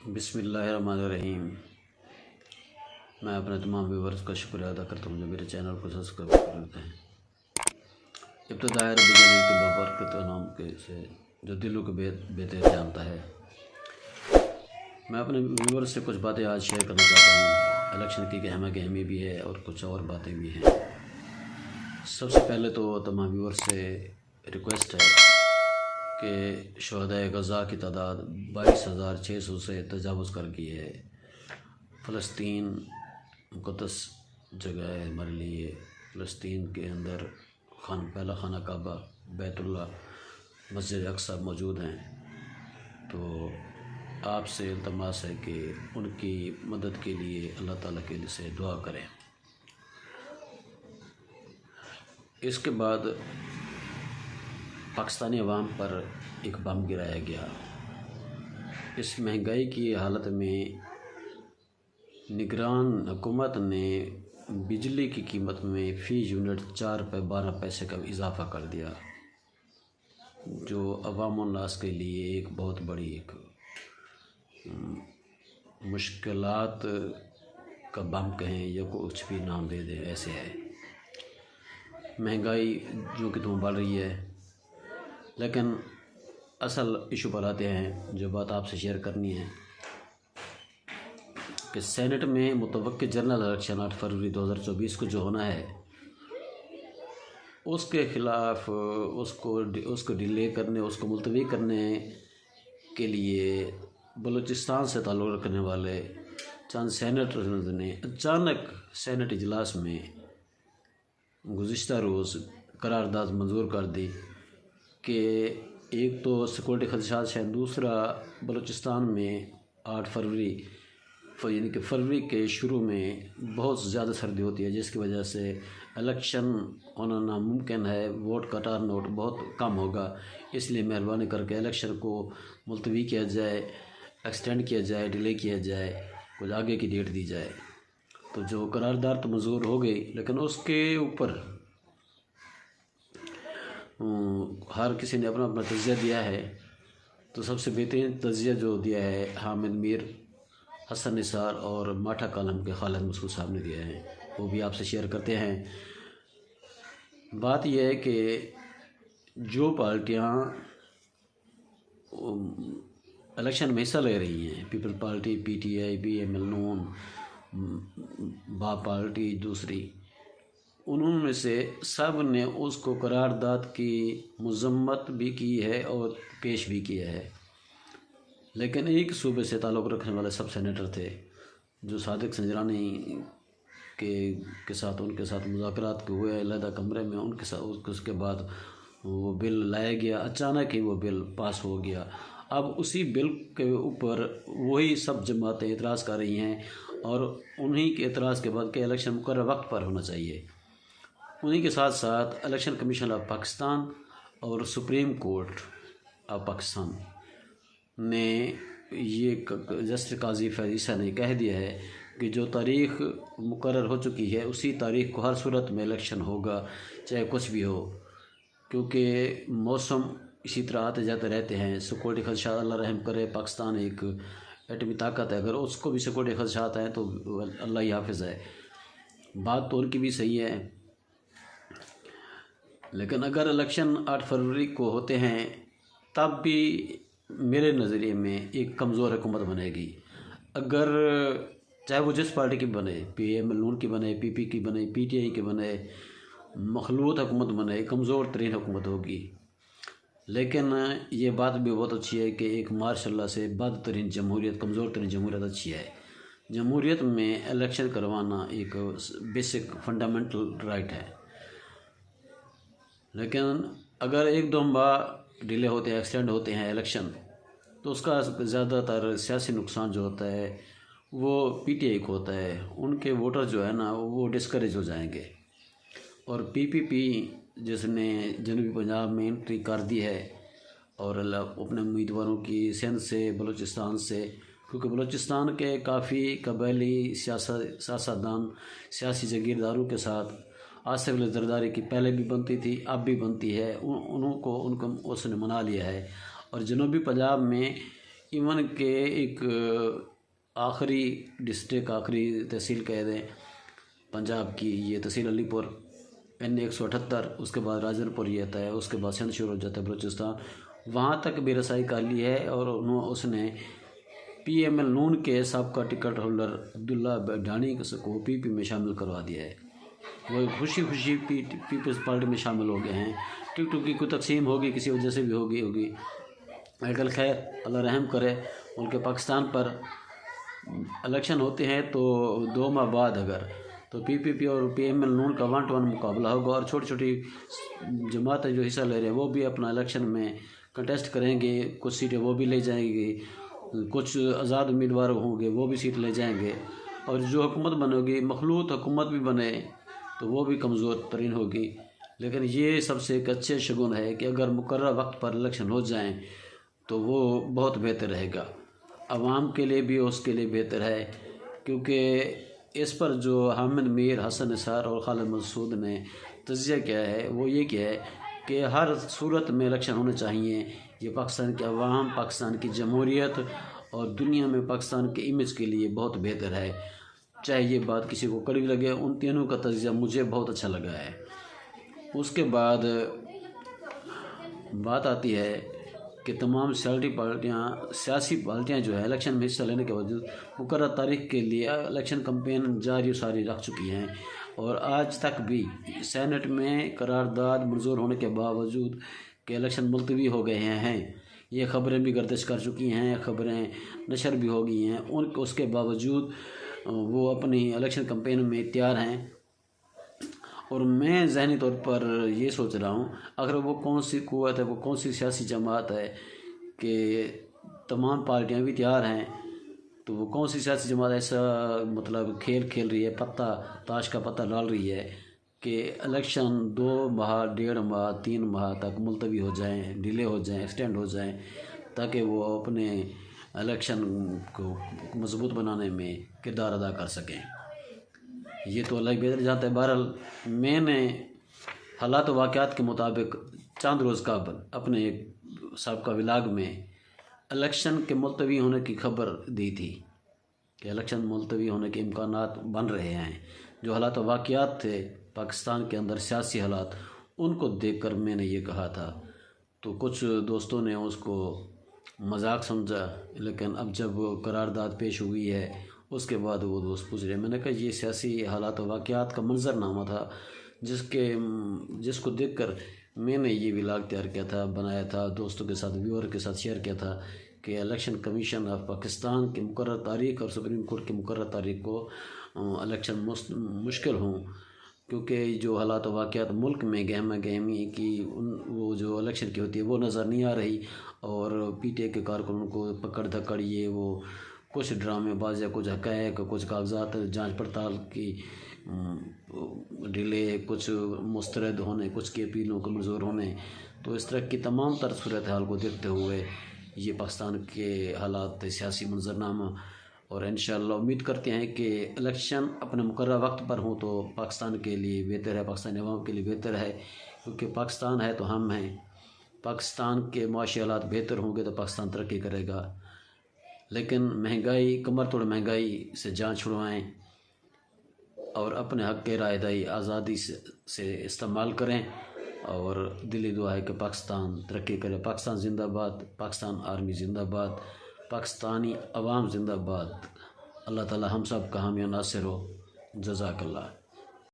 بسم اللہ الرحمن الرحیم۔ میں اپنے تمام ویورز کا شکریہ ادا کرتا ہوں جو میرے چینل کو سبسکرائب کرتے ہیں۔ ابتدائے رب جلیل کے بابرکت نام کے سے جو دلوں کے بہتے جانتا ہے۔ میں اپنے ویورز سے کچھ باتیں آج شیئر کرنا چاہتا ہوں۔ الیکشن کی گہما گہمی بھی ہے اور کچھ اور باتیں بھی ہیں۔ سب سے پہلے تو تمام ویورز سے ریکویسٹ ہے کہ شہدائے غزہ کی تعداد 22,600 سے تجاوز کر گئی ہے۔ فلسطین مقدس جگہ ہے ہمارے لیے۔ فلسطین کے اندر پہلا خانہ کعبہ، بیت اللہ، مسجد اقصی موجود ہیں۔ تو آپ سے التماس ہے کہ ان کی مدد کے لیے اللہ تعالیٰ کے لیے سے دعا کریں۔ اس کے بعد پاکستانی عوام پر ایک بم گرایا گیا۔ اس مہنگائی کی حالت میں نگران حکومت نے بجلی کی قیمت میں فی یونٹ 4 روپے 12 پیسے کا اضافہ کر دیا، جو عوام الناس کے لیے ایک بہت بڑی ایک مشکلات کا بم کہیں یا کچھ بھی نام دے دیں ایسے ہے۔ مہنگائی جو کہ تم بڑھ رہی ہے، لیکن اصل ایشو پر آتے ہیں۔ جو بات آپ سے شیئر کرنی ہے کہ سینٹ میں متوقع جنرل الیکشن 8 فروری 2024 کو جو ہونا ہے، اس کے خلاف اس کو ڈیلے کرنے، اس کو ملتوی کرنے کے لیے بلوچستان سے تعلق رکھنے والے چند سینیٹرز نے اچانک سینٹ اجلاس میں گزشتہ روز قرارداد منظور کر دی کہ ایک تو سیکورٹی خدشات ہیں، دوسرا بلوچستان میں 8 فروری یعنی کہ فروری کے شروع میں بہت زیادہ سردی ہوتی ہے، جس کی وجہ سے الیکشن ہونا ناممکن ہے، ووٹ کا ٹرن آؤٹ بہت کم ہوگا۔ اس لیے مہربانی کر کے الیکشن کو ملتوی کیا جائے، ایکسٹینڈ کیا جائے، ڈیلے کیا جائے، کچھ آگے کی ڈیٹ دی جائے۔ تو جو قرارداد تو منظور ہو گئی، لیکن اس کے اوپر ہر کسی نے اپنا اپنا تجزیہ دیا ہے۔ تو سب سے بہترین تجزیہ جو دیا ہے حامد میر، حسن نثار اور ماٹھا کالم کے خالد مسعود صاحب نے دیا ہے، وہ بھی آپ سے شیئر کرتے ہیں۔ بات یہ ہے کہ جو پارٹیاں الیکشن میں حصہ لے رہی ہیں، people party, P T I, P M L نون، با پارٹی دوسری، انہوں میں سے سب نے اس کو قرارداد کی مذمت بھی کی ہے اور پیش بھی کیا ہے۔ لیکن ایک صوبے سے تعلق رکھنے والے سب سینیٹر تھے جو صادق سنجرانی کے ساتھ ان کے ساتھ مذاکرات ہوئے علیحدہ کمرے میں، ان کے ساتھ اس کے بعد وہ بل لایا گیا، اچانک ہی وہ بل پاس ہو گیا۔ اب اسی بل کے اوپر وہی سب جماعتیں اعتراض کر رہی ہیں، اور انہی کے اعتراض کے بعد کہ الیکشن مقررہ وقت پر ہونا چاہیے۔ انہی کے ساتھ ساتھ الیکشن کمیشن آف پاکستان اور سپریم کورٹ آف پاکستان نے یہ جسٹس قاضی فیض عیسیٰ نے کہہ دیا ہے کہ جو تاریخ مقرر ہو چکی ہے اسی تاریخ کو ہر صورت میں الیکشن ہوگا، چاہے کچھ بھی ہو، کیونکہ موسم اسی طرح آتے جاتے رہتے ہیں۔ سیکورٹی خدشات اللہ رحم کرے، پاکستان ایک ایٹمی طاقت ہے، اگر اس کو بھی سیکورٹی خدشات ہیں تو اللہ ہی حافظ ہے۔ بات تو ان کی بھی صحیح ہے، لیکن اگر الیکشن 8 فروری کو ہوتے ہیں تب بھی میرے نظریے میں ایک کمزور حکومت بنے گی۔ اگر چاہے وہ جس پارٹی کی بنے، پی ایم ایل نون کی بنے، پی پی کی بنے، پی ٹی آئی کی بنے، مخلوط حکومت بنے، کمزور ترین حکومت ہوگی۔ لیکن یہ بات بھی بہت اچھی ہے کہ ایک ماشاء اللہ سے بد ترین جمہوریت، کمزور ترین جمہوریت اچھی ہے۔ جمہوریت میں الیکشن کروانا ایک بیسک فنڈامنٹل رائٹ ہے، لیکن اگر ایک دو ماہ ڈیلے ہوتے ہیں، ایکسٹینڈ ہوتے ہیں الیکشن، تو اس کا زیادہ تر سیاسی نقصان جو ہوتا ہے وہ پی ٹی آئی کو ہوتا ہے۔ ان کے ووٹر جو ہے نا وہ ڈسکریج ہو جائیں گے، اور پی پی پی جس نے جنوبی پنجاب میں انٹری کر دی ہے اور اپنے امیدواروں کی سندھ سے، بلوچستان سے، کیونکہ بلوچستان کے کافی قبائلی سیاستدان سیاسی جگیرداروں کے ساتھ آصف علی زرداری کی پہلے بھی بنتی تھی، اب بھی بنتی ہے، ان کو اس نے منا لیا ہے۔ اور جنوبی پنجاب میں ایون کہ ایک آخری ڈسٹرک آخری تحصیل کہہ دیں پنجاب کی، یہ تحصیل علی پور N178، اس کے بعد راجن پور یہ آتا ہے، اس کے بعد سندھ شروع ہو جاتا ہے بلوچستان، وہاں تک بھی رسائی کر لی ہے۔ اور اس نے PML نون کے سابقہ ٹکٹ ہولڈر عبداللہ بڈھانی کو PP میں شامل کروا دیا ہے۔ وہ خوشی پیپلز پارٹی میں شامل ہو گئے ہیں۔ ٹکٹوں کی کوئی تقسیم ہوگی، کسی وجہ سے بھی ہوگی۔ اگر خیر اللہ رحم کرے، ان کے پاکستان پر الیکشن ہوتے ہیں تو 2 ماہ بعد اگر تو PPP اور PML نون کا 1-1 مقابلہ ہوگا، اور چھوٹی چھوٹی جماعتیں جو حصہ لے رہے ہیں وہ بھی اپنا الیکشن میں کنٹیسٹ کریں گے، کچھ سیٹیں وہ بھی لے جائیں گی، کچھ آزاد امیدوار ہوں گے وہ بھی سیٹ لے جائیں گے، اور جو حکومت بنے گی مخلوط حکومت بھی بنے تو وہ بھی کمزور ترین ہوگی۔ لیکن یہ سب سے ایک اچھے شگون ہے کہ اگر مقررہ وقت پر الیکشن ہو جائیں تو وہ بہت بہتر رہے گا، عوام کے لیے بھی اس کے لیے بہتر ہے، کیونکہ اس پر جو حامد میر، حسن نثار اور خالد مسعود نے تجزیہ کیا ہے وہ یہ کیا ہے کہ ہر صورت میں الیکشن ہونے چاہیے۔ یہ پاکستان کے عوام، پاکستان کی جمہوریت اور دنیا میں پاکستان کے امیج کے لیے بہت بہتر ہے، چاہے یہ بات کسی کو کڑوی لگے۔ ان تینوں کا تجزیہ مجھے بہت اچھا لگا ہے۔ اس کے بعد بات آتی ہے کہ تمام سیاسی پارٹیاں جو ہے الیکشن میں حصہ لینے کے باوجود مقررہ تاریخ کے لیے الیکشن کمپین جاری و ساری رکھ چکی ہیں، اور آج تک بھی سینٹ میں قرارداد منظور ہونے کے باوجود کہ الیکشن ملتوی ہو گئے ہیں، یہ خبریں بھی گردش کر چکی ہیں، خبریں نشر بھی ہو گئی ہیں، اس کے باوجود وہ اپنی الیکشن کمپین میں تیار ہیں۔ اور میں ذہنی طور پر یہ سوچ رہا ہوں اگر وہ کون سی قوت ہے، وہ کون سی سیاسی جماعت ہے کہ تمام پارٹیاں بھی تیار ہیں، تو وہ کون سی سیاسی جماعت ایسا مطلب کھیل رہی ہے، تاش کا پتہ ڈال رہی ہے کہ الیکشن 2 ماہ، 1.5 ماہ، 3 ماہ تک ملتوی ہو جائیں، ڈیلے ہو جائیں، ایکسٹینڈ ہو جائیں، تاکہ وہ اپنے الیکشن کو مضبوط بنانے میں کردار ادا کر سکیں۔ یہ تو اللہ بہتر جانتا ہے۔ بہرحال میں نے حالات و واقعات کے مطابق چند روز قبل اپنے ایک سابقہ ولاگ میں الیکشن کے ملتوی ہونے کی خبر دی تھی کہ الیکشن ملتوی ہونے کے امکانات بن رہے ہیں۔ جو حالات و واقعات تھے پاکستان کے اندر، سیاسی حالات، ان کو دیکھ کر میں نے یہ کہا تھا، تو کچھ دوستوں نے اس کو مذاق سمجھا، لیکن اب جب قرارداد پیش ہوئی ہے اس کے بعد وہ دوست پوچھ رہے ہیں۔ میں نے کہا یہ سیاسی حالات و واقعات کا منظر نامہ تھا جس کو دیکھ کر میں نے یہ ولاگ تیار کیا تھا، بنایا تھا، دوستوں کے ساتھ، ویور کے ساتھ شیئر کیا تھا کہ الیکشن کمیشن آف پاکستان کی مقررہ تاریخ اور سپریم کورٹ کی مقررہ تاریخ کو الیکشن مشکل ہوں، کیونکہ جو حالات و واقعات ملک میں گہمہ گہمی کی وہ جو الیکشن کی ہوتی ہے وہ نظر نہیں آ رہی، اور PTI کے کارکنوں کو پکڑ دھکڑ، یہ وہ کچھ ڈرامے بازی، کچھ حقائق، کچھ کاغذات جانچ پڑتال کی ڈیلے، کچھ مسترد ہونے، کچھ کے اپیلوں کو منظور ہونے، تو اس طرح کی تمام تر صورتحال کو دیکھتے ہوئے یہ پاکستان کے حالات، سیاسی منظرنامہ، اور انشاءاللہ امید کرتے ہیں کہ الیکشن اپنے مقررہ وقت پر ہوں تو پاکستان کے لیے بہتر ہے، پاکستانی عوام کے لیے بہتر ہے، کیونکہ پاکستان ہے تو ہم ہیں۔ پاکستان کے معاشی حالات بہتر ہوں گے تو پاکستان ترقی کرے گا، لیکن مہنگائی، کمر توڑ مہنگائی سے جان چھڑوائیں اور اپنے حق کے رائے دہی آزادی سے استعمال کریں، اور دلی دعا ہے کہ پاکستان ترقی کرے۔ پاکستان زندہ باد، پاکستان آرمی زندہ باد، پاکستانی عوام زندہ باد۔ اللہ تعالی ہم سب کا حامی و ناصر ہو۔ جزاک اللہ۔